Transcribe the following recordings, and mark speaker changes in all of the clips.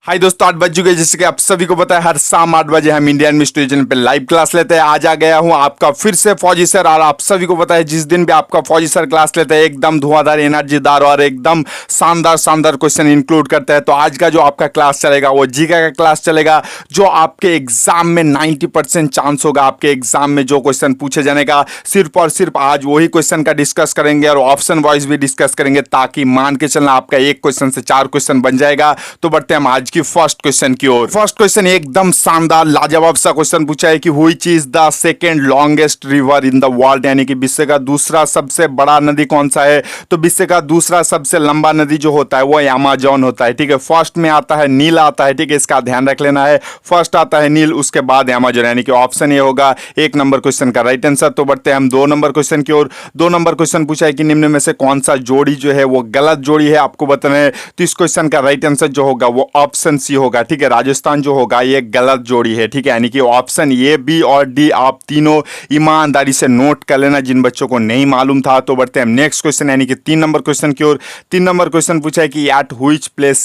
Speaker 1: हाय दोस्तों, 8 बज चुके हैं। जैसे कि आप सभी को पता है, हर शाम 8 बजे हम इंडियन मिस्ट्री चैनल पे लाइव क्लास लेते हैं। आज आ गया हूं आपका फिर से फौजी सर। और आप सभी को पता है, जिस दिन भी आपका फौजी सर क्लास लेते हैं, एकदम धुआंधार, एनर्जीदार और एकदम शानदार शानदार क्वेश्चन इंक्लूड करते हैं। तो आज का जो आपका क्लास चलेगा वो जीके का क्लास चलेगा, जो आपके एग्जाम में 90% चांस होगा आपके एग्जाम में जो क्वेश्चन पूछे जाने का। सिर्फ और सिर्फ आज वही क्वेश्चन का डिस्कस करेंगे और ऑप्शन वाइज भी डिस्कस करेंगे, ताकि मान के चलना आपका एक क्वेश्चन से 4 क्वेश्चन बन जाएगा। तो बढ़ते हैं हम आज की फर्स्ट क्वेश्चन की ओर। फर्स्ट क्वेश्चन एकदम शानदार लाजवाब सा क्वेश्चन पूछा है कि which is the second longest river in the world, यानी कि विश्व का दूसरा सबसे बड़ा नदी कौन सा है। तो विश्व का दूसरा सबसे लंबा नदी जो होता है वो अमेज़न होता है। ठीक है, फर्स्ट में आता है नील आता है। ठीक है, इसका ध्यान रख लेना है, फर्स्ट आता है नील, उसके बाद अमेज़न, यानी कि ऑप्शन ये होगा एक नंबर क्वेश्चन का राइट आंसर। तो बढ़ते हैं हम 2 नंबर क्वेश्चन की ओर। 2 नंबर क्वेश्चन पूछा है कि निम्न में से कौन सा जोड़ी जो है वो गलत जोड़ी है, आपको बताना है। तो इस क्वेश्चन का राइट आंसर जो होगा वो ऑप्शन सी होगा। ठीक है, राजस्थान जो होगा ये गलत जोड़ी है। ठीक है, यानी कि ऑप्शन ए, बी और डी आप तीनों ईमानदारी से नोट कर लेना, जिन बच्चों को नहीं मालूम था। तो बढ़ते हैं नेक्स्ट क्वेश्चन, यानी कि 3 नंबर क्वेश्चन की ओर। 3 नंबर क्वेश्चन पूछा है कि at which place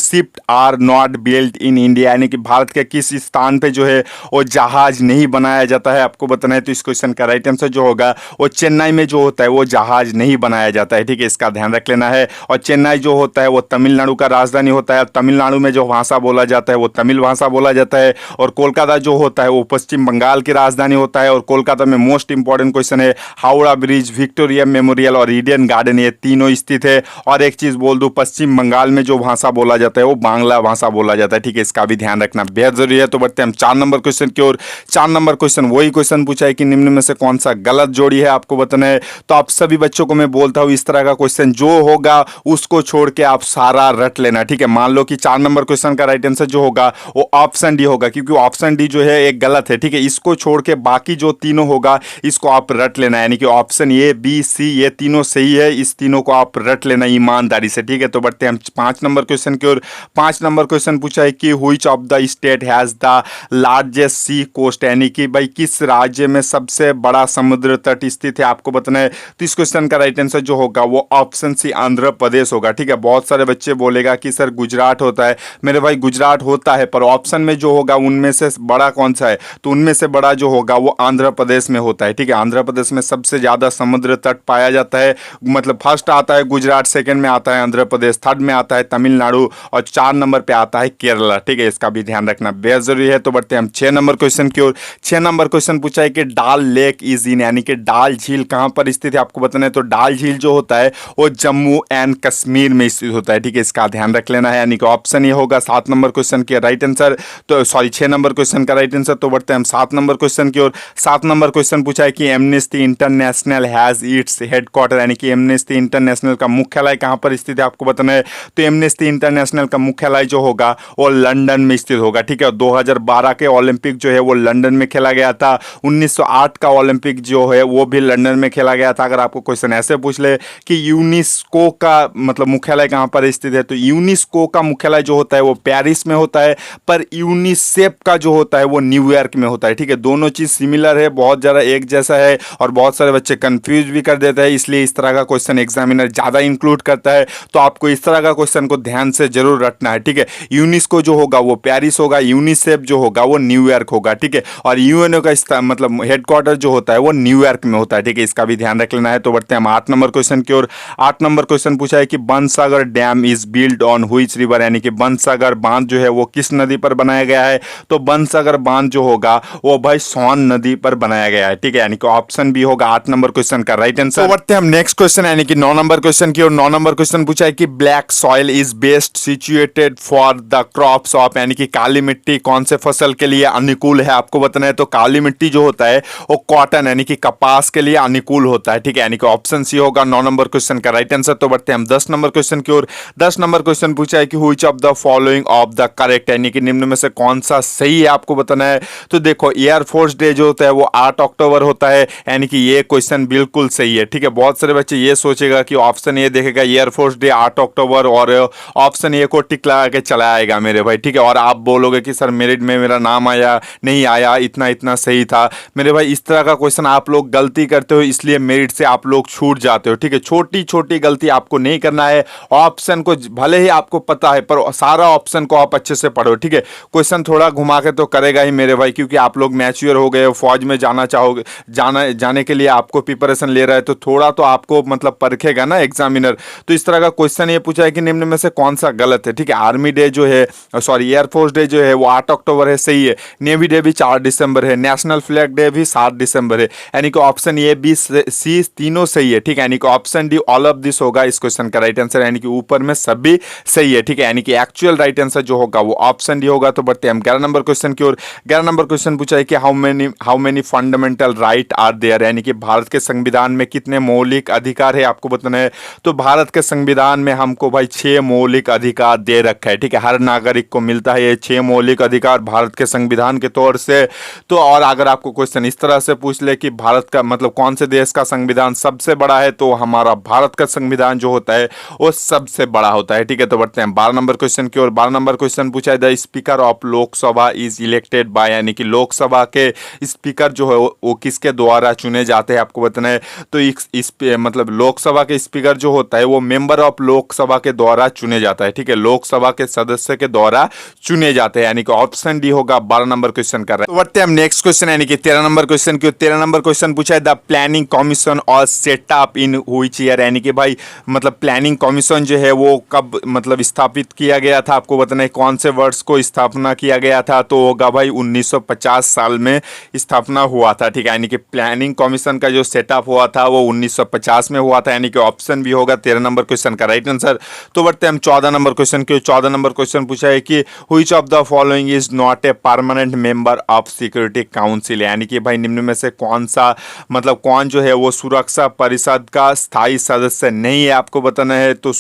Speaker 1: ship are not built in India, यानी कि भारत के किस स्थान पे जो है वो जहाज नहीं बनाया जाता है, आपको बताना है। तो इस क्वेश्चन का राइट आंसर जो होगा वो चेन्नई में जो होता है वो जहाज नहीं बनाया जाता है। ठीक है, इसका ध्यान रख लेना है। और चेन्नई जो होता है वो तमिलनाडु का राजधानी होता है। तमिलनाडु में जो भाषा बोला जाता है वो तमिल भाषा बोला जाता है। और कोलकाता जो होता है वो पश्चिम बंगाल की राजधानी होता है। और कोलकाता में मोस्ट इंपॉर्टेंट क्वेश्चन है हावड़ा ब्रिज, विक्टोरिया मेमोरियल और ईडन गार्डन, ये तीनों स्थित है। और एक चीज बोल दूं, पश्चिम बंगाल में जो भाषा बोला जाता है वो बांग्ला भाषा बोला जाता है। ठीक है, इसका भी ध्यान रखना बेहद जरूरी है। तो बढ़ते हैं हम 4 नंबर क्वेश्चन की ओर। 4 नंबर क्वेश्चन वही क्वेश्चन पूछा है कि निम्न में से कौन सा गलत जोड़ी है, आपको बताना है। तो आप सभी बच्चों को मैं बोलता हूं, इस तरह का क्वेश्चन जो होगा उसको छोड़ के आप सारा रट लेना। ठीक है, मान लो कि 4 नंबर क्वेश्चन का राइट आंसर जो होगा वो ऑप्शन डी होगा, क्योंकि ऑप्शन डी जो है एक गलत है। ठीक है, इसको छोड़ के बाकी जो तीनों होगा इसको आप रट लेना, यानी कि ऑप्शन ए, बी, सी ये तीनों सही है। इस तीनों को आप रट लेना ईमानदारी से। ठीक है, तो बढ़ते हैं हम 5 नंबर क्वेश्चन की ओर। 5 नंबर क्वेश्चन पूछा है कि which of the state has the largest sea coast, यानी कि भाई किस राज्य में सबसे बड़ा समुद्र तट स्थित है, आपको बताना है। तो इस क्वेश्चन का राइट आंसर जो होगा वो ऑप्शन सी आंध्र प्रदेश होगा। ठीक है, बहुत सारे बच्चे बोलेगा कि सर गुजरात होता है। मेरे भाई गुजरात होता है, पर ऑप्शन में जो होगा उनमें से बड़ा कौन सा है, तो उनमें से बड़ा जो होगा वो आंध्र प्रदेश में होता है। ठीक है, आंध्र प्रदेश में सबसे ज्यादा समुद्र तट पाया जाता है। मतलब फर्स्ट आता है गुजरात, सेकंड में आता है आंध्र प्रदेश, थर्ड में आता है तमिलनाडु और 4 नंबर पे आता है केरला। ठीक है, इसका भी ध्यान रखना बेहद जरूरी है। तो बढ़ते हैं हम 6 नंबर क्वेश्चन की ओर। 6 नंबर क्वेश्चन पूछा है कि डाल लेक इज इन, यानी कि डाल झील कहां पर स्थित है, आपको बताना है। तो डाल झील जो होता है वो जम्मू एंड कश्मीर में स्थित होता है। ठीक है, इसका ध्यान रख लेना है, यानी कि ऑप्शन ये होगा 7 नंबर क्वेश्चन के राइट आंसर। तो सॉरी 6 नंबर क्वेश्चन का राइट आंसर। तो बढ़ते हैं हम 7 नंबर क्वेश्चन की ओर। 7 नंबर क्वेश्चन पूछा है कि amnesty international has its headquarter, यानी कि एमनेस्टी इंटरनेशनल का मुख्यालय कहां पर स्थित है, आपको बताना है। तो एमनेस्टी इंटरनेशनल का मुख्यालय जो होगा वो लंदन में स्थित होगा। ठीक है, 2012 के ओलंपिक जो है वो लंदन में खेला गया था। 1908 का ओलंपिक जो है वो भी लंदन में खेला गया था। अगर आपको क्वेश्चन ऐसे पूछ ले कि यूनेस्को का मतलब मुख्यालय कहां पर स्थित है, तो यूनेस्को का मुख्यालय जो होता है वो पेरिस में होता है, पर यूनिसेफ का जो होता है वो न्यूयॉर्क में होता है। ठीक है, दोनों चीज सिमिलर है, बहुत ज्यादा एक जैसा है, और बहुत सारे बच्चे कंफ्यूज भी कर देते हैं, इसलिए इस तरह का क्वेश्चन एग्जामिनर ज्यादा इंक्लूड करता है। तो आपको इस तरह का क्वेश्चन को ध्यान से जरूर रटना है। ठीक है, यूनेस्को जो होगा वो पेरिस होगा, यूनिसेफ जो होगा वो न्यूयॉर्क होगा। ठीक है, और यूएनओ का मतलब हेडक्वार्टर जो होता है वो न्यूयॉर्क में होता है। ठीक है, इसका भी ध्यान रख लेना है। तो बढ़ते हैं हम 8 नंबर क्वेश्चन की ओर। 8 नंबर क्वेश्चन पूछा है कि Bansagar dam is build on which river, यानी कि बनसागर बांध जो है वो किस नदी पर बनाया गया है। तो बनसागर बांध जो होगा वो भाई सोन नदी पर बनाया गया है। ठीक है, यानी कि ऑप्शन बी होगा 8 नंबर क्वेश्चन का राइट आंसर। तो बढ़ते हैं हम नेक्स्ट क्वेश्चन, यानी कि 9 नंबर क्वेश्चन की ओर। 9 नंबर क्वेश्चन पूछा है कि black soil is best situated for the crops of, यानी कि काली मिट्टी कौन से फसल के लिए अनुकूल है, आपको बताना है। तो काली मिट्टी जो होता है वो कॉटन यानी कि कपास के लिए अनुकूल होता है। ठीक है, यानी कि ऑप्शन सी होगा 9 नंबर क्वेश्चन का राइट आंसर। तो बढ़ते हैं हम 10 नंबर क्वेश्चन की ओर। 10 नंबर क्वेश्चन पूछा है कि which of the following of the correct, यानी कि निम्न में से कौन सा सही है, आपको बताना है। तो देखो एयरफोर्स डे जो होता है वो 8 अक्टूबर होता है, यानी कि ये क्वेश्चन बिल्कुल सही है। ठीक है, बहुत सारे बच्चे ये सोचेगा कि ऑप्शन ए देखेगा एयरफोर्स डे 8 अक्टूबर और ऑप्शन ए को टिक लगा के चला आएगा मेरे भाई। ठीक है, और आप बोलोगे कि सर मेरिट में मेरा नाम आया नहीं आया, इतना इतना सही था। मेरे भाई इस तरह का क्वेश्चन आप लोग गलती करते हो, इसलिए मेरिट से आप लोग छूट जाते हो। ठीक है, छोटी छोटी गलती आपको नहीं करना है। ऑप्शन को भले ही आपको पता है पर सारा सारा ऑप्शन को आप अच्छे से पढ़ो, ठीक है। क्वेश्चन थोड़ा घुमा के तो करेगा ही मेरे भाई, क्योंकि आप लोग मैच्योर हो गए हो, फौज में जाना चाहोगे, जाने के लिए आपको प्रिपरेशन ले रहा है, तो थोड़ा तो आपको मतलब परखेगा ना एग्जामिनर। तो इस तरह का क्वेश्चन ये पूछा है कि निम्न में से कौन सा गलत है, ठीक है। आर्मी डे जो है, सॉरी एयरफोर्स डे जो है वो 8 अक्टूबर है, सही है। नेवी डे भी 4 दिसंबर है, नेशनल फ्लैग डे भी 7 दिसंबर है, यानी कि ऑप्शन ए बी सी तीनों सही है, ठीक है। यानी कि option D all of this होगा इस क्वेश्चन का राइट आंसर, यानी कि ऊपर में सभी सही है, ठीक है। यानी कि एक्चुअल राइट आंसर जो होगा वो ऑप्शन डी होगा। तो बढ़ते हैं हम 11 नंबर क्वेश्चन की ओर। 11 नंबर क्वेश्चन पूछा है कि how many fundamental right are there, यानी कि भारत के संविधान में कितने मौलिक अधिकार है आपको बताना है। तो भारत के संविधान में हमको भाई 6 मौलिक अधिकार दे रखा है, ठीक है। हर नागरिक को मिलता है ये 6 मौलिक अधिकार भारत के संविधान के तौर से। तो और अगर आपको क्वेश्चन इस तरह से पूछ ले कि भारत का मतलब कौन से देश का संविधान सबसे बड़ा है, तो हमारा भारत का संविधान जो होता है वो सबसे बड़ा होता है, ठीक है। तो बढ़ते हैं 12 नंबर क्वेश्चन की ओर। 12 नंबर क्वेश्चन पूछा है the speaker of Lok Sabha is elected by, यानी कि लोकसभा के स्पीकर जो है वो किसके द्वारा चुने जाते हैं आपको बताना है। तो इस मतलब लोकसभा के स्पीकर जो होता है वो मेंबर ऑफ लोकसभा के द्वारा चुने जाता है, ठीक है। लोकसभा के सदस्य के द्वारा चुने जाते हैं, यानी कि ऑप्शन डी होगा 12 नंबर क्वेश्चन कर रहे हैं। तो बढ़ते हैं हम नेक्स्ट क्वेश्चन यानी कि 13 नंबर क्वेश्चन की। 13 नंबर क्वेश्चन पूछा है द प्लानिंग कमीशन और सेटअप इन व्हिच ईयर, यानी कि भाई मतलब प्लानिंग कमीशन जो है वो कब मतलब स्थापित किया गया था आपको बताना है। कौन से वर्ष को स्थापना किया गया था, तो होगा भाई 1950 साल में स्थापना हुआ था, ठीक है। यानी कि प्लानिंग कमीशन का जो सेटअप हुआ था वो 1950 में हुआ था, यानी कि ऑप्शन भी होगा 13 नंबर क्वेश्चन का राइट आंसर। तो बढ़ते हैं हम 14 नंबर क्वेश्चन की। 14 नंबर क्वेश्चन पूछा है कि which of the following is not a permanent member of security council, यानी कि भाई निम्न में से कौन सा मतलब कौन जो है वो सुरक्षा परिषद का स्थायी सदस्य नहीं है आपको बताना है। तो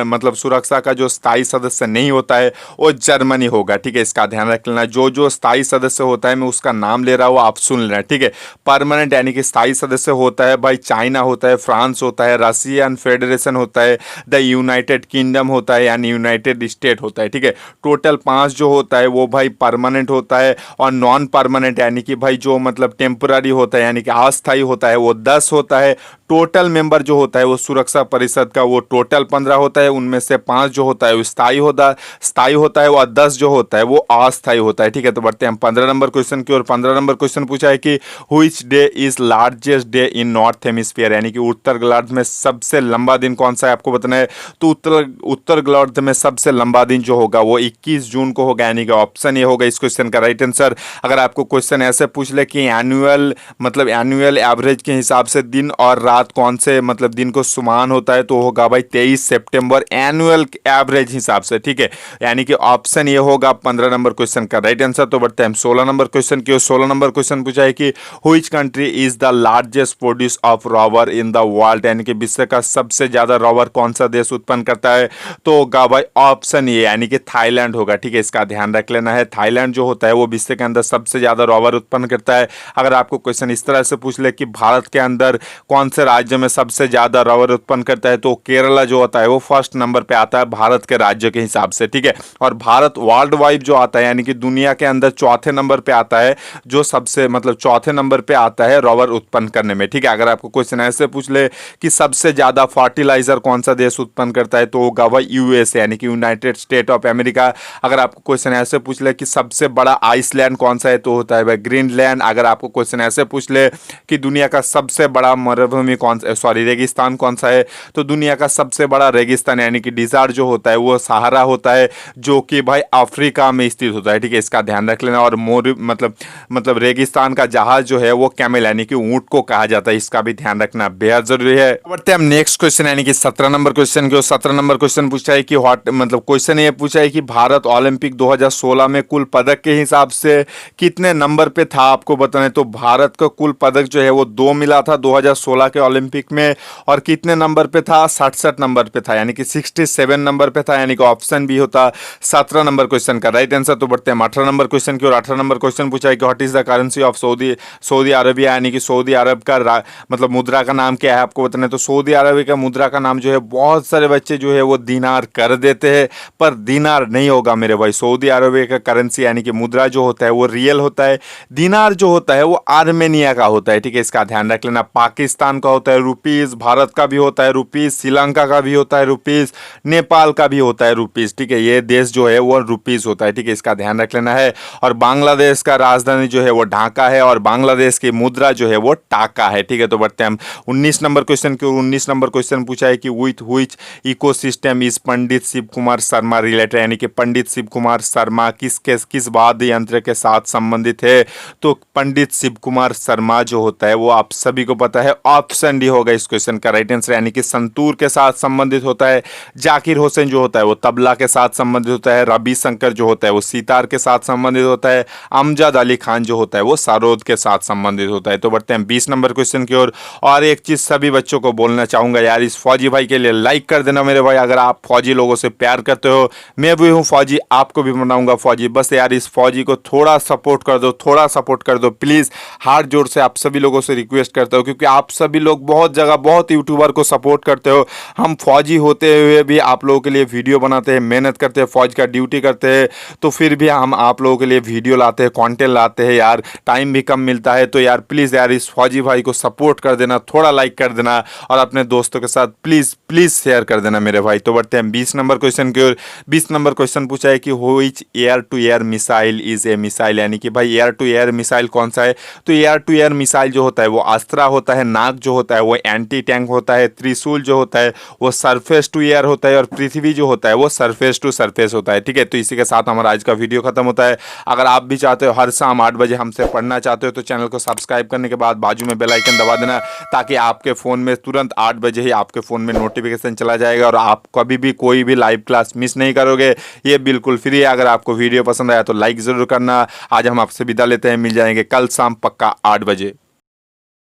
Speaker 1: मतलब सुरक्षा का जो स्थायी सदस्य नहीं होता है वो जर्मनी होगा, ठीक है। इसका ध्यान रख लेना, जो स्थायी सदस्य होता है मैं उसका नाम ले रहा हूँ, आप सुन लेना, ठीक है। परमानेंट यानी कि स्थायी सदस्य होता है भाई चाइना होता है, फ्रांस होता है, रशियन फेडरेशन होता है, द यूनाइटेड किंगडम होता है, यानी यूनाइटेड स्टेट होता है, ठीक है। टोटल 5 जो होता है वो भाई परमानेंट होता है, और नॉन परमानेंट यानी कि भाई जो मतलब टेम्पररी होता है यानी कि अस्थायी होता है वो 10 होता है। टोटल मेंबर जो होता है वो सुरक्षा परिषद का वो टोटल 15 होता है, उनमें से 5 जो होता है वो स्थायी होता है, और 10 जो होता है वो अस्थायी होता है, ठीक है। तो बढ़ते हैं हम 15 नंबर क्वेश्चन की ओर। 15 नंबर क्वेश्चन पूछा है कि which day is largest day in north hemisphere, यानी कि उत्तर गोलार्ध में सबसे लंबा दिन कौन सा है आपको बताना है। तो उत्तर गोलार्ध में सबसे लंबा दिन जो होगा वो 21 जून को होगा, यानी कि ऑप्शन ए होगा इस क्वेश्चन का राइट आंसर। अगर आपको क्वेश्चन ऐसे पूछ ले कि एनुअल एवरेज के हिसाब से दिन और रात कौन से मतलब दिन को समान होता है, तो होगा भाई 23 सितंबर एनुअल एवरेज हिसाब से, ठीक है। यानी कि ऑप्शन ये होगा 15 नंबर क्वेश्चन का राइट आंसर। तो बढ़ते हैं हम 16 नंबर क्वेश्चन की। 16 नंबर क्वेश्चन पूछा है कि which country is the largest produce of rubber in the world, यानी कि विश्व का सबसे ज्यादा रबर कौन सा देश उत्पन्न करता है। तो होगा भाई ऑप्शन ये यानी कि थाईलैंड होगा, ठीक है। इसका ध्यान रख लेना है, थाईलैंड जो होता है वो विश्व के अंदर सबसे ज्यादा रबर उत्पन्न करता है। अगर आपको क्वेश्चन इस तरह से पूछ ले कि भारत के अंदर कौन से राज्य में सबसे ज्यादा रबर उत्पन्न करता है, तो केरला जो होता है वो फर्स्ट नंबर पे आता है भारत के राज्य के हिसाब से, ठीक है। और भारत वर्ल्ड वाइड जो आता है यानी कि दुनिया के अंदर चौथे नंबर पे आता है, जो सबसे मतलब चौथे नंबर पे आता है रबर उत्पन्न करने में, ठीक है। अगर आपको क्वेश्चन ऐसे पूछ ले कि सबसे ज्यादा फर्टिलाइजर कौन सा देश उत्पन्न करता है, तो होगा भाई यूएसए यानी कि यूनाइटेड स्टेट ऑफ अमेरिका। अगर आपको क्वेश्चन ऐसे पूछ ले कि सबसे बड़ा आइसलैंड कौन सा है, तो होता है भाई ग्रीनलैंड। अगर आपको क्वेश्चन ऐसे पूछ ले कि दुनिया का सबसे बड़ा मरुभूमि रेगिस्तान कौन सा है, तो दुनिया का सबसे बड़ा रेगिस्तान यानी कि डिजार्ट जो होता है वो सहारा होता है, जो कि भाई अफ्रीका में स्थित होता है, ठीक है। इसका ध्यान रख लेना। और मतलब रेगिस्तान का जहाज जो है वो कैमल यानी कि ऊंट को कहा जाता है, इसका भी ध्यान रखना बेहद जरूरी है। बढ़ते हैं हम नेक्स्ट क्वेश्चन यानी कि 17 नंबर क्वेश्चन की। 17 नंबर क्वेश्चन पूछा है कि क्वेश्चन ये पूछा है कि भारत ओलंपिक 2016 में कुल पदक के हिसाब से कितने नंबर पे था आपको बताना है। तो भारत का कुल पदक जो है वो 2 मिला था 2016 के ओलंपिक में, और कितने नंबर पे था, 67 नंबर पे था, यानी कि 67 नंबर पे था, यानी कि ऑप्शन बी होता 17 नंबर क्वेश्चन का राइट आंसर। तो बढ़ते हैं 18 नंबर क्वेश्चन की। और 18 नंबर क्वेश्चन पूछा है कि what is the currency of Saudi Arabia, यानी कि सऊदी अरब का मतलब मुद्रा का नाम क्या है आपको बताना है। तो सऊदी अरब का मुद्रा का नाम जो है बहुत सारे बच्चे जो है वो दिनार कर देते हैं, पर दिनार नहीं होगा मेरे भाई। सऊदी अरबिया का करेंसी यानी कि मुद्रा जो होता है वो रियल होता है, दिनार जो होता है वो आर्मेनिया का होता है, ठीक है। इसका ध्यान रख लेना। पाकिस्तान का होता है रुपीज, भारत का भी होता है रुपीज, श्रीलंका का भी होता है रुपीज, नेपाल का भी होता है रुपीज, रुपीज़, ठीक है। ये देश जो है वो रुपीज़ होता है, ठीक है, इसका ध्यान रख लेना है। और बांग्लादेश का राजधानी जो है वो ढाका है और बांग्लादेश की मुद्रा जो है वो टाका है, ठीक है। तो बढ़ते हैं हम 19 नंबर क्वेश्चन की ओर। 19 नंबर क्वेश्चन पूछा है कि with which ecosystem is Pandit Shiv Kumar Sharma related, यानी कि पंडित शिव कुमार शर्मा किस वाद्य यंत्र के साथ संबंधित है। तो पंडित शिव कुमार शर्मा जो होता है वो आप सभी को पता है, ऑप्शन डी होगा इस क्वेश्चन का राइट आंसर, यानी कि संतूर के साथ संबंधित होता है। जाकिर हुसैन जो होता है वो तबला के साथ संबंधित होता है। रवि शंकर जो होता है वो सितार के साथ संबंधित होता है। अमजद अली खान जो होता है वो सरोद के साथ संबंधित होता है। तो बढ़ते हैं 20 नंबर क्वेश्चन की ओर। और एक चीज सभी बच्चों को बोलना चाहूंगा यार, इस फौजी भाई के लिए लाइक कर देना मेरे भाई। अगर आप फौजी लोगों से प्यार करते हो, मैं भी हूँ फौजी, आपको भी बनाऊंगा फौजी। बस यार इस फौजी को थोड़ा सपोर्ट कर दो, थोड़ा सपोर्ट कर दो प्लीज। हाथ जोड़ से आप सभी लोगों से रिक्वेस्ट करता हूँ, क्योंकि आप सभी लोग बहुत जगह बहुत यूट्यूबर को सपोर्ट करते हो। हम फौजी होते हुए भी आप लोगों के लिए वीडियो बनाते हैं, मेहनत करते हैं, फौज का ड्यूटी करते हैं, तो फिर भी हम आप लोगों के लिए वीडियो लाते हैं, कंटेंट लाते हैं यार, टाइम भी कम मिलता है। तो यार प्लीज़ यार इस फौजी भाई को सपोर्ट कर देना, थोड़ा लाइक कर देना और अपने दोस्तों के साथ प्लीज़ प्लीज़ शेयर कर देना मेरे भाई। तो बढ़ते हैं 20 नंबर क्वेश्चन की ओर। 20 नंबर क्वेश्चन पूछा है कि which air to air missile is a missile, यानी कि भाई एयर टू एयर मिसाइल कौन सा है। तो एयर टू एयर मिसाइल जो होता है वो अस्त्रा होता है, नाग जो होता है वो एंटी टैंक होता है, त्रिशूल जो होता है वो सरफेस टू एयर होता है और पृथ्वी जो होता है वो सरफेस टू सरफेस होता है, ठीक है। तो इसी के साथ हमारा आज का वीडियो खत्म होता है। अगर आप भी चाहते हो हर शाम 8 बजे हमसे पढ़ना चाहते हो तो चैनल को सब्सक्राइब करने के बाद बाजू में बेल आइकन दबा देना, ताकि आपके फ़ोन में तुरंत 8 बजे ही आपके फ़ोन में नोटिफिकेशन चला जाएगा और आप कभी भी कोई भी लाइव क्लास मिस नहीं करोगे। ये बिल्कुल फ्री है। अगर आपको वीडियो पसंद आया तो लाइक ज़रूर करना। आज हम आपसे विदा लेते हैं, मिल जाएंगे कल शाम पक्का 8 बजे।